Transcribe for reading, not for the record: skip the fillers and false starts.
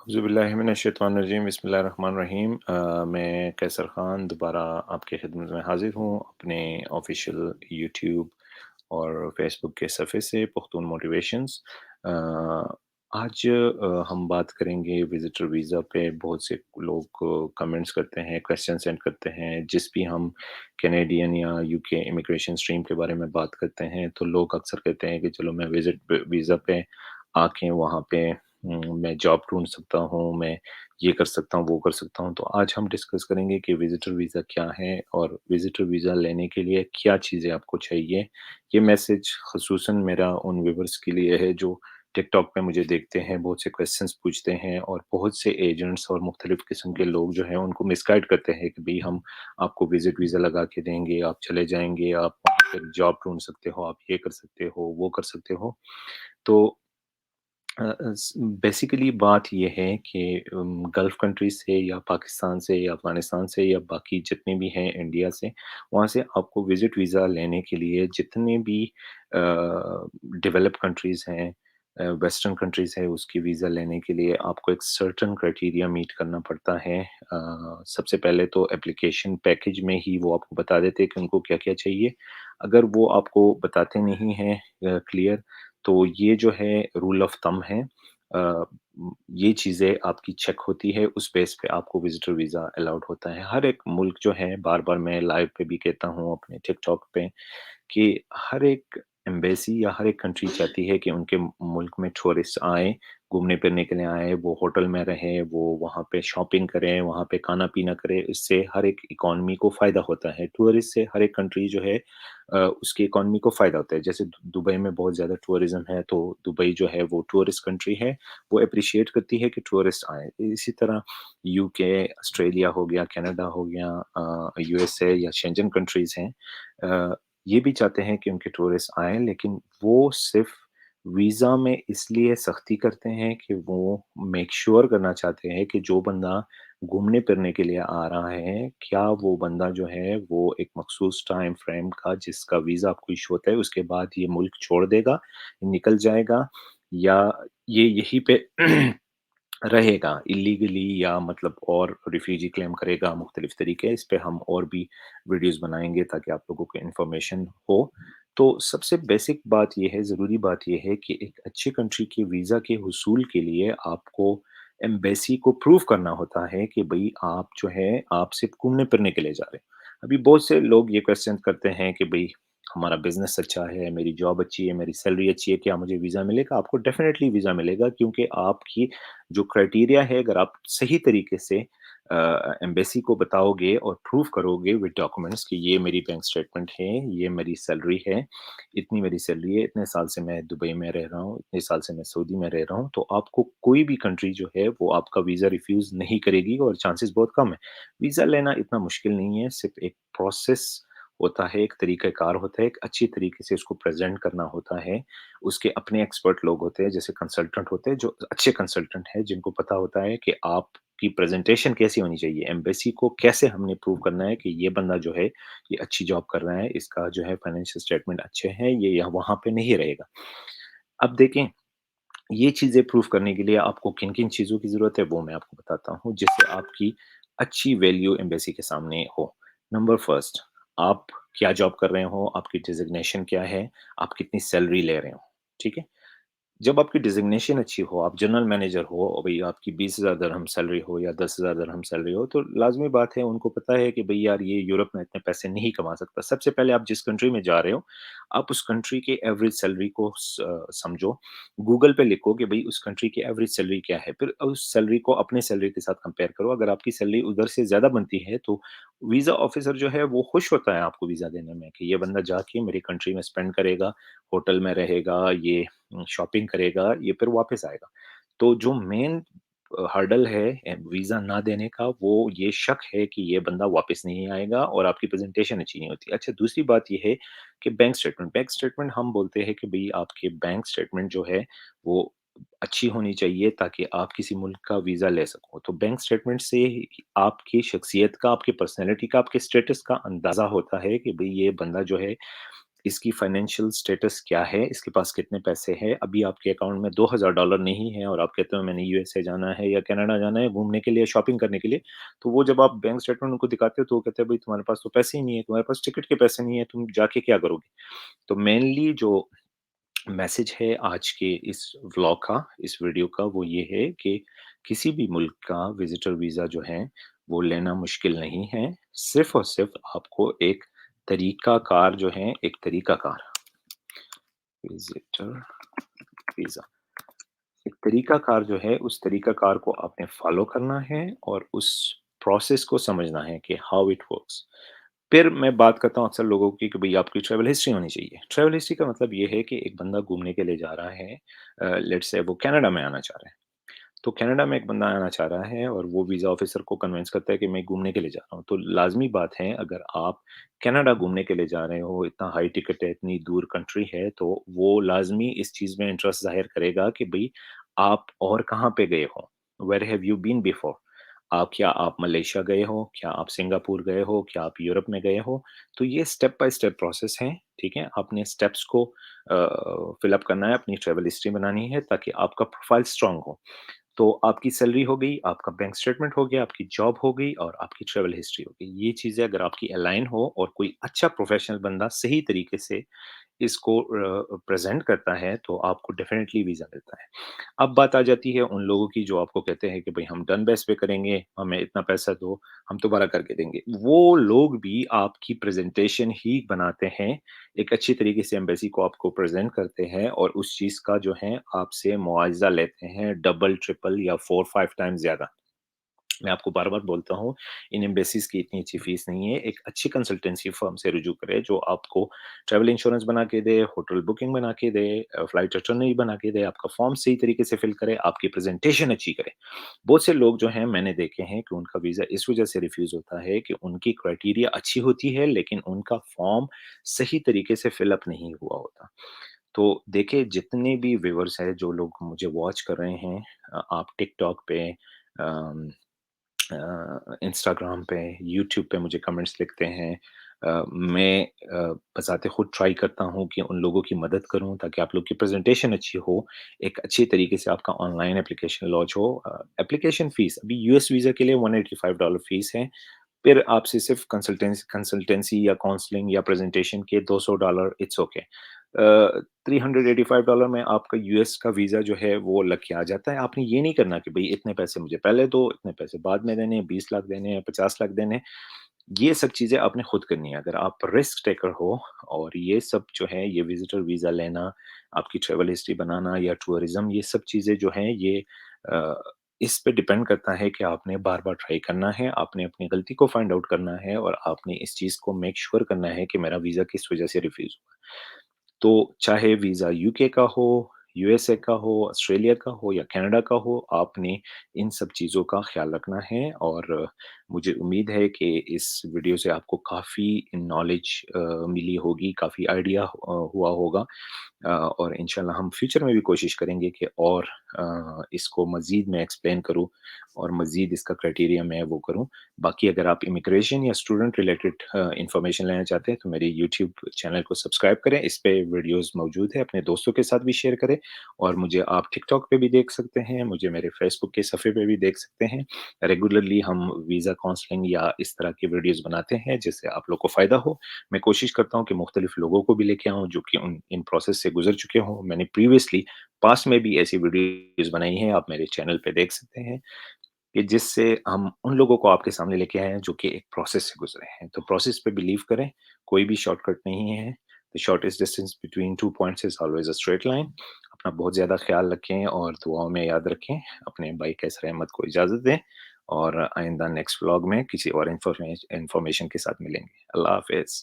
औज़ुबिल्लाहिमिनश्शैतानिर्रजीम बिस्मिल्लाहिर्रहमानिर्रहीम। मैं कैसर ख़ान दोबारा आपकी खिदमत में हाज़िर हूँ अपने ऑफ़िशियल यूट्यूब और फ़ेसबुक के सफ़े से पुख्तून मोटिवेशंस। आज हम बात करेंगे विज़िटर वीज़ा पे। बहुत से लोग कमेंट्स करते हैं, क्वेश्चन सेंड करते हैं। जिस भी हम कैनेडियन या यूके इमिग्रेशन स्ट्रीम के बारे में बात करते हैं, तो लोग अक्सर कहते हैं कि चलो मैं वीज़ा पे आके वहाँ पे मैं जॉब ढूँढ सकता हूँ, मैं ये कर सकता हूँ, वो कर सकता हूँ। तो आज हम डिस्कस करेंगे कि विज़िटर वीज़ा क्या है और विज़िटर वीज़ा लेने के लिए क्या चीज़ें आपको चाहिए। ये मैसेज ख़ुसूसन मेरा उन व्यूअर्स के लिए है जो टिकटॉक पे मुझे देखते हैं, बहुत से क्वेश्चंस पूछते हैं और बहुत से एजेंट्स और मुख्तलिफ़ किस्म के लोग जो हैं उनको मिसगाइड करते हैं कि भई हम आपको विज़िट वीज़ा लगा के देंगे, आप चले जाएँगे, आप वहाँ पे जॉब ढूँढ सकते हो, आप ये कर सकते हो, वो कर सकते हो। तो बेसिकली बात ये है कि गल्फ़ कंट्रीज़ से या पाकिस्तान से या अफ़गानिस्तान से या बाकी जितने भी हैं इंडिया से, वहाँ से आपको विज़िट वीज़ा लेने के लिए जितने भी डेवलप्ड कंट्रीज़ हैं, वेस्टर्न कंट्रीज़ है, उसकी वीज़ा लेने के लिए आपको एक सर्टेन क्राइटेरिया मीट करना पड़ता है। सबसे पहले तो एप्लीकेशन पैकेज में ही वो आपको बता देते हैं कि उनको क्या-क्या चाहिए। अगर वो आपको बताते नहीं हैं क्लियर, तो ये जो है रूल ऑफ थंब है। अ, ये चीज़ें आपकी चेक होती है, उस बेस पे आपको विज़िटर वीज़ा अलाउड होता है। हर एक मुल्क जो है, बार-बार मैं लाइव पे भी कहता हूँ अपने टिकटॉक पे कि हर एक एम्बेसी या हर एक कंट्री चाहती है कि उनके मुल्क में टूरिस्ट आएँ, घूमने-फिरने के लिए आएँ, वो होटल में रहें, वो वहाँ पे शॉपिंग करें, वहाँ पे खाना-पीना करें, इससे हर एक इकॉनमी को फ़ायदा होता है। टूरिस्ट से हर एक कंट्री जो है उसकी इकॉनमी को फ़ायदा होता है। जैसे दुबई में बहुत ज़्यादा टूरिज़्म है, तो दुबई जो है वो टूरिस्ट कंट्री है, वो एप्रिशिएट करती है कि टूरिस्ट आएँ। इसी तरह यूके, ऑस्ट्रेलिया हो गया, कनाडा हो गया, यूएसए या शेंजन कंट्रीज़ हैं, ये भी चाहते हैं कि उनके टूरिस्ट आएँ, लेकिन वो सिर्फ़ वीज़ा में इसलिए सख्ती करते हैं कि वो मेक श्योर करना चाहते हैं कि जो बंदा घूमने-फिरने के लिए आ रहा है, क्या वो बंदा जो है वो एक मख़सूस टाइम फ्रेम का जिसका वीज़ा आपको इश्यू होता है, उसके बाद ये मुल्क छोड़ देगा, निकल जाएगा या ये यहीं पे रहेगा इल्लीगली या मतलब और रिफ्यूजी क्लेम करेगा मुख्तलिफ तरीके। इस पे हम और भी वीडियोज़ बनाएँगे ताकि आप लोगों को इन्फॉर्मेशन हो। तो सबसे बेसिक बात ये है, ज़रूरी बात ये है कि एक अच्छी कंट्री के वीज़ा के हुसूल के लिए आपको एम्बेसी को प्रूव करना होता है कि भई आप जो है, आप सिर्फ़ घूमने-फिरने के लिए जा रहे हैं। अभी बहुत से लोग ये क्वेश्चन करते हैं कि भई हमारा बिज़नेस अच्छा है, मेरी जॉब अच्छी है, मेरी सैलरी अच्छी है, क्या मुझे वीज़ा मिलेगा? आपको डेफ़िनिटली वीज़ा मिलेगा क्योंकि आपकी जो क्राइटेरिया है, अगर आप सही तरीके से एम्बेसी को बताओगे और प्रूव करोगे विद डॉक्यूमेंट्स कि ये मेरी बैंक स्टेटमेंट है, ये मेरी सैलरी है, इतनी मेरी सैलरी है, इतने साल से मैं दुबई में रह रहा हूँ, इतने साल से मैं सऊदी में रह रहा हूँ, तो आपको कोई भी कंट्री जो है वो आपका वीज़ा रिफ्यूज़ नहीं करेगी और चांसेस बहुत कम है। वीज़ा लेना इतना मुश्किल नहीं है, सिर्फ़ एक प्रोसेस होता है, एक तरीक़ाकार होता है, एक अच्छी तरीके से उसको प्रेज़ेंट करना होता है। उसके अपने एक्सपर्ट लोग होते हैं, जैसे कंसल्टेंट होते हैं, जो अच्छे कंसल्टेंट हैं, जिनको पता होता है कि आपकी प्रेज़ेंटेशन कैसी होनी चाहिए, एम्बेसी को कैसे हमने प्रूव करना है कि ये बंदा जो है, ये अच्छी जॉब कर रहा है, इसका जो है फाइनेंशियल स्टेटमेंट अच्छे हैं, ये यहाँ वहाँ पे नहीं रहेगा। अब देखें, ये चीज़ें प्रूव करने के लिए आपको किन-किन चीज़ों की ज़रूरत है, वो मैं आपको बताता हूँ, जिससे आपकी अच्छी वैल्यू एम्बेसी के सामने हो। नंबर फर्स्ट, आप क्या जॉब कर रहे हो, आपकी डेज़िग्नेशन क्या है, आप कितनी सैलरी ले रहे हो, ठीक है? जब आपकी डेज़िग्नेशन अच्छी हो, आप जनरल मैनेजर हो और भई आपकी 20,000 दिरहम सैलरी हो या 10,000 दिरहम सैलरी हो, तो लाज़मी बात है उनको पता है कि भई यार ये यूरोप में इतने पैसे नहीं कमा सकता। सबसे पहले आप जिस कंट्री में जा रहे हो, आप उस कंट्री के एवरेज सैलरी को समझो। गूगल पे लिखो कि भई उस कंट्री की एवरेज सैलरी क्या है? फिर उस सैलरी को अपनी सैलरी के साथ कंपेयर करो। अगर आपकी सैलरी उधर से ज़्यादा बनती है, तो वीज़ा ऑफ़िसर जो है वो खुश होता है आपको वीज़ा देने में कि ये बंदा जाके मेरी कंट्री में स्पेंड करेगा, होटल में रहेगा, ये शॉपिंग करेगा, ये फिर वापस आएगा। तो जो मेन हर्डल है वीज़ा ना देने का, वो ये शक है कि ये बंदा वापस नहीं आएगा और आपकी प्रेज़ेंटेशन अच्छी नहीं होती। अच्छा, दूसरी बात ये है कि बैंक स्टेटमेंट हम बोलते हैं कि भई आपके बैंक स्टेटमेंट जो है, वो अच्छी होनी चाहिए ताकि आप किसी मुल्क का वीज़ा ले सको। तो बैंक स्टेटमेंट से ही आपकी शख्सियत का, आपकी पर्सनैलिटी का, आपके स्टेटस का अंदाज़ा होता है कि भई ये बंदा जो है इसकी फाइनेंशियल स्टेटस क्या है, इसके पास कितने पैसे हैं, अभी आपके अकाउंट में $2000 नहीं है और आप कहते हो मैंने यूएसए जाना है या कनाडा जाना है घूमने के लिए, शॉपिंग करने के लिए, तो वो जब आप बैंक स्टेटमेंट उनको दिखाते हो तो वो कहते हैं, "भई तुम्हारे पास तो पैसे ही नहीं है, तुम्हारे पास टिकट के पैसे नहीं है, तुम जाके क्या करोगे?" तो मेनली जो मैसेज है आज के इस व्लॉग का, इस वीडियो का वो ये है कि किसी भी मुल्क का विज़िटर वीज़ा जो है, वो लेना मुश्किल नहीं है। सिर्फ़ और सिर्फ़ आपको एक तरीकाकार जो है, एक तरीकाकार विज़िटर वीज़ा, एक तरीकाकार जो है, उस तरीकाकार को आपने फ़ॉलो करना है और उस प्रोसेस को समझना है कि हाउ इट वर्क्स। फिर मैं बात करता हूँ अक्सर लोगों की कि भई आपकी ट्रैवल हिस्ट्री होनी चाहिए। ट्रैवल हिस्ट्री का मतलब ये है कि एक बंदा घूमने के लिए जा रहा है लेट्स से वो कनाडा में आना चाह रहा है। तो कनाडा में एक बंदा आना चाह रहा है और वो वीज़ा ऑफ़िसर को कन्विंस करता है कि मैं घूमने के लिए जा रहा हूँ। तो लाज़मी बात है अगर आप कनाडा घूमने के लिए जा रहे हो, इतना हाई टिकट है, इतनी दूर कंट्री है, तो वो लाज़मी इस चीज़ में इंटरेस्ट ज़ाहिर करेगा कि भई आप और कहाँ पे गए हो? Where have you been before? क्या आप मलेशिया गए हो? क्या आप सिंगापुर गए हो? क्या आप यूरोप में गए हो? तो ये स्टेप बाय स्टेप प्रोसेस है, ठीक है? आपने स्टेप्स को फ़िल अप करना है, अपनी ट्रैवल हिस्ट्री बनानी है ताकि आपका प्रोफ़ाइल स्ट्रॉन्ग हो। तो आपकी सैलरी हो गई, आपका बैंक स्टेटमेंट हो गया, आपकी जॉब हो गई और आपकी ट्रैवल हिस्ट्री हो गई। ये चीज़ें अगर आपकी अलाइन हो और कोई अच्छा प्रोफ़ेशनल बंदा सही तरीके से इसको प्रेज़ेंट करता है, तो आपको डेफ़िनिटली वीज़ा मिलता है। अब बात आ जाती है उन लोगों की जो आपको कहते हैं कि भई हम डन बेस पे करेंगे, हमें इतना पैसा दो, हम दोबारा करके देंगे। वो लोग भी आपकी प्रेज़ेंटेशन ही बनाते हैं, एक अच्छी तरीके से एम्बेसी को आपको प्रेज़ेंट करते हैं और उस चीज़ का जो है आपसे मुआवज़ा लेते हैं डबल, ट्रिपल या 4-5 टाइम्स ज़्यादा। मैं आपको बार-बार बोलता हूँ, इन एम्बेसीज़ की इतनी अच्छी फ़ीस नहीं है। एक अच्छी कंसल्टेंसी फ़र्म से रुजू करें, जो आपको ट्रैवल इंश्योरेंस बना के दे, होटल बुकिंग बना के दे, फ्लाइट इटिनरी बना के दे, आपका फ़ॉर्म सही तरीके से फ़िल करे, आपकी प्रेज़ेंटेशन अच्छी करे। बहुत से लोग जो हैं, मैंने देखे हैं कि उनका वीज़ा इस वज़ह से रिफ्यूज़ होता है कि उनकी क्राइटेरिया अच्छी होती है, लेकिन उनका फ़ॉर्म सही तरीके से फ़िल अप नहीं हुआ होता। तो देखिए, जितने भी व्यूअर्स हैं, जो लोग मुझे वॉच कर रहे हैं आप टिकटॉक पे अम इंस्टाग्राम पे, यूट्यूब पे मुझे कमेंट्स लिखते हैं। मैं बज़ाते खुद ट्राई करता हूँ कि उन लोगों की मदद करूँ ताकि आप लोग की प्रेज़ेंटेशन अच्छी हो, एक अच्छी तरीके से आपका ऑनलाइन एप्लीकेशन लॉन्च हो। एप्लीकेशन फ़ीस अभी यूएस वीज़ा के लिए $185 फ़ीस है। फिर आपसे सिर्फ़ कंसल्टेंसी या काउंसलिंग या प्रेज़ेंटेशन के $200 इट्स ओके। $385 में आपका यूएस का वीज़ा जो है वो लग के आ जाता है। आपने ये नहीं करना कि भई इतने पैसे मुझे पहले दो, इतने पैसे बाद में देने हैं, 20 लाख देने हैं, 50 लाख देने हैं। ये सब चीज़ें आपने खुद करनी है। अगर आप रिस्क टेकर हो और ये सब जो है ये विज़िटर वीज़ा लेना, आपकी ट्रैवल हिस्ट्री बनाना या टूरिज़्म ये सब चीज़ें जो हैं ये अ, इस पे डिपेंड करता है कि आपने बार-बार ट्राई करना है, आपने अपनी गलती को फाइंड आउट करना है और आपने इस चीज़ को मेक श्योर करना है कि मेरा वीज़ा किस वज़ह से रिफ्यूज़ हुआ। तो चाहे वीज़ा यूके का हो, यूएसए का हो, ऑस्ट्रेलिया का हो या कनाडा का हो, आपने इन सब चीज़ों का ख़्याल रखना है और मुझे उम्मीद है कि इस वीडियो से आपको काफ़ी नॉलेज मिली होगी, काफ़ी आइडिया हुआ होगा। और इंशाल्लाह हम फ्यूचर में भी कोशिश करेंगे कि और इसको मज़ीद मैं एक्सप्लेन करूँ और मज़ीद इसका क्राइटेरिया मैं वो करूँ। बाकी अगर आप इमिग्रेशन या स्टूडेंट रिलेटेड इन्फॉर्मेशन लेना चाहते हैं तो मेरे यूट्यूब चैनल को सब्सक्राइब करें, इस पे वीडियोज़ मौजूद है, अपने दोस्तों के साथ भी शेयर करें और मुझे आप टिकटॉक पे भी देख सकते हैं, मुझे मेरे फेसबुक के सफ़े पे भी देख सकते हैं। रेगुलरली हम वीज़ा काउंसलिंग या इस तरह की वीडियोज़ बनाते हैं जिससे आप लोग को फ़ायदा हो। मैं कोशिश करता हूँ कि मुख्तलिफ लोगों को भी लेके आऊँ जो कि उन इन प्रोसेस से गुज़र चुके हों। मैंने प्रीवियसली पास्ट में भी ऐसी वीडियोज़ बनाई हैं, आप मेरे चैनल पे देख सकते हैं कि जिससे हम उन लोगों को आपके सामने लेके आए हैं जो कि एक प्रोसेस से गुज़रे हैं। तो प्रोसेस पे बिलीव करें, कोई भी शॉर्टकट नहीं है। The shortest distance between 2 points is always a straight line. अपना बहुत ज़्यादा ख़्याल रखें और दुआओं में याद रखें। अपने भाई कैसर अहमद को इजाज़त दें और आइंदा नेक्स्ट व्लॉग में किसी और इन्फॉर्मेशन के साथ मिलेंगे। अल्लाह हाफ़िज़।